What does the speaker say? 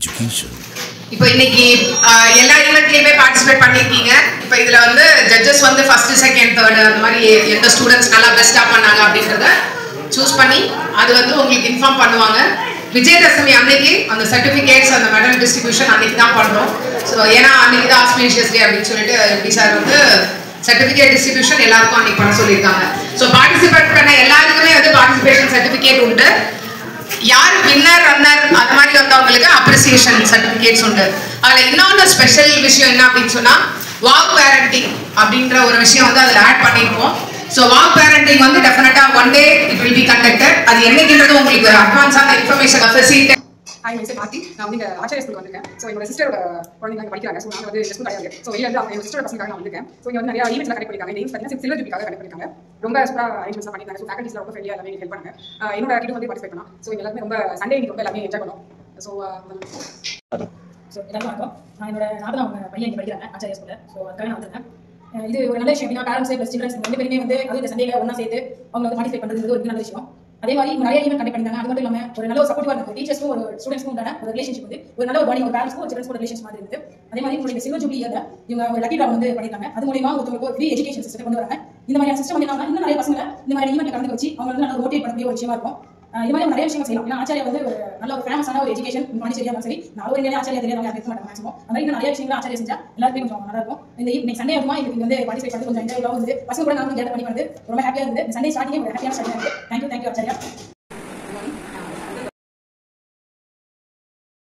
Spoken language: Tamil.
education. இப்போ இன்னைக்கு எல்லா ஈவென்ட்லயுமே பார்ட்டிசிபேட் பண்ணிருக்கீங்க. இப்போ இதுல வந்து ஜட்ஜஸ் வந்து ஃபர்ஸ்ட் செகண்ட் தேர்ட் அந்த மாதிரி எந்த ஸ்டூடெண்ட்ஸ் நல்லா பெஸ்டா பண்ணாங்க அப்படின்றத சூஸ் பண்ணி அது வந்து உங்களுக்கு இன்ஃபார்ம் பண்ணுவாங்க. விஜயதசமி அன்னைக்கு அந்த சர்டிஃபிகேட்ஸ் அந்த மெடல் டிஸ்ட்ரிபியூஷன் அன்னைக்கு தான் பண்றோம். ஸோ ஏன்னா அன்னைக்கு தான் ஆஸ்பீஷியஸ் டே அப்படின்னு சொல்லிட்டு எப்படி சார் வந்து சர்டிஃபிகேட் டிஸ்ட்ரிபியூஷன் எல்லாருக்கும் அன்னைக்கு பண்ண சொல்லியிருக்காங்க. ஸோ பார்ட்டிசிபேட் பண்ண எல்லாருக்குமே வந்து பார்ட்டிசிபேஷன் சர்டிஃபிகேட் உண்டு. யார் வின்னர் ரன்னர் அந்த மாதிரி வந்தவங்களுக்கு அப்ரிசியேஷன் சர்டிஃபிகேட்ஸ் உண்டு. அதில் இன்னொன்று ஸ்பெஷல் விஷயம் என்ன அப்படின்னு சொன்னா வாக் பேரண்டிங் அப்படின்ற ஒரு விஷயம் வந்து அதில் ஆட் பண்ணியிருக்கோம். ஸோ வாக் பேரண்டிங் வந்து டெஃபினட்டா one day it will be conducted. அது என்னைக்குன்றது உங்களுக்கு அட்வான்ஸான இன்ஃபர்மேஷன் ஃபெசிலிட்டி. ஹாய் மைசே மார்த்தி, நான் வந்து ஆச்சாரிய ஸ்கூல் வந்திருக்கேன். ஸோ என்னோட சிஸ்டரோட குழந்தைங்க படிக்கிறாங்க. ஸோ நான் வந்து ஸ்கூல் கிடையாது. ஸோ வெளியே வந்து அவங்க எங்கள் சிஸ்டரோட பசங்களுக்காக நான் வந்திருக்கேன். ஸோ இங்கே வந்து நிறைய ஈவெண்ட்ஸ் கனெக்ட் பண்ணிருக்காங்க. இந்த ஈவெண்ட்ஸ் பார்த்தீங்கன்னா சில்வர் ஜூபிக்காக கனெக்ட் பண்ணிருக்காங்க. ரொம்ப சூப்பராக அரேஞ்ச்மெண்ட்ஸ் பண்ணிருக்காங்க. ஸோ ஃபேக்கல்டிஸ் ரொம்ப ஃப்ரெண்ட்லியாக எல்லாமே ஹெல்ப் பண்ணாங்க. என்னோட கிட்ட வந்து பார்ட்டிசிபேட் பண்ணலாம். ஸோ எல்லாருமே ரொம்ப சண்டே ரொம்ப எல்லாமே என்ஜாய் பண்ணோம். ஸோ எல்லாரும் வணக்கம். நான் என்னோட நாதனா அவங்க பையன் இங்கே படிக்கிறாங்க ஆச்சாரிய ஸ்கூலில். ஸோ அதுக்காக நான் வந்திருக்கேன். இது ஒரு நல்ல விஷயம். ஏன்னா பேரண்ட்ஸ் ப்ளஸ் சில்ட்ரன்ஸ் ரெண்டு பேருமே வந்து அது இந்த சண்டேல ஒன்றா சேர்த்து அவங்க வந்து பார்ட்டிசிபேட் பண்ணுறது ஒரு நல்ல விஷயம். அதே மாதிரி நிறைய ஈவென்ட் கண்டக்ட் பண்ணிருக்காங்க. அது மட்டும் இல்லாமல் ஒரு நல்ல ஒரு சப்போர்ட்டிவா இருக்கும். டீச்சர்ஸ்க்கும் ஒரு ஸ்டூடெண்ட்ஸ்க்கும் உண்டான ஒரு ரிலேஷன்ஷிப் வந்து ஒரு நல்ல ஒரு பாடி ஒரு பேரண்ட்ஸ்க்கும் ஒரு சில்ட்ரன்ஸ்க்கும் ரிலேஷன்ஸ் மாதிரி இருக்கு. அதே மாதிரி உங்களுடைய சில்வர் ஜூப்ளி இயர்ல இவங்க ஒரு லக்கி டிரா வந்து பண்ணிருக்காங்க. அது மூலமா உங்களுக்கு ஒரு ஃப்ரீ எஜுகேஷன் சிஸ்டம் கொண்டு வராங்க. இந்த மாதிரி சிஸ்டம் வந்து இன்னும் நிறைய பசங்க இந்த மாதிரி ஈவெண்ட்ல கலந்து வச்சு அவங்க வந்து நல்லா மோட்டிவேட் பண்ணக்கூடிய ஒரு விஷயமா இருக்கும். இது மாதிரி நிறைய விஷயம் செய்யலாம். ஏன்னா ஆச்சாரியா வந்து ஒரு நல்ல ஒரு ஃபேமஸான ஒரு எஜுகேஷன் பாண்டிச்சேரியா சரி நாலு ஒரு ஆச்சாரியா தெரியாதவங்க யாரும் இருக்க மாட்டாங்க மேக்ஸிமம். அந்த மாதிரி நிறைய விஷயங்கள் ஆச்சாரியா செஞ்சா எல்லாருமே கொஞ்சம் நல்லா இருக்கும். இந்த இன்னைக்கு சண்டே ஆகுமா இதுக்கு வந்து பார்ட்டிசிபேட் பண்ணி கொஞ்சம் என்ஜாய் வந்து பசங்க கூட நான் கேட் பண்ணி வந்து ரொம்ப ஹாப்பியா இருந்தது. இந்த சண்டே ஸ்டார்டிங்கே ஒரு ஹாப்பியான ஸ்டார்டிங் இருக்கு. தேங்க்யூ ஆச்சாரியா.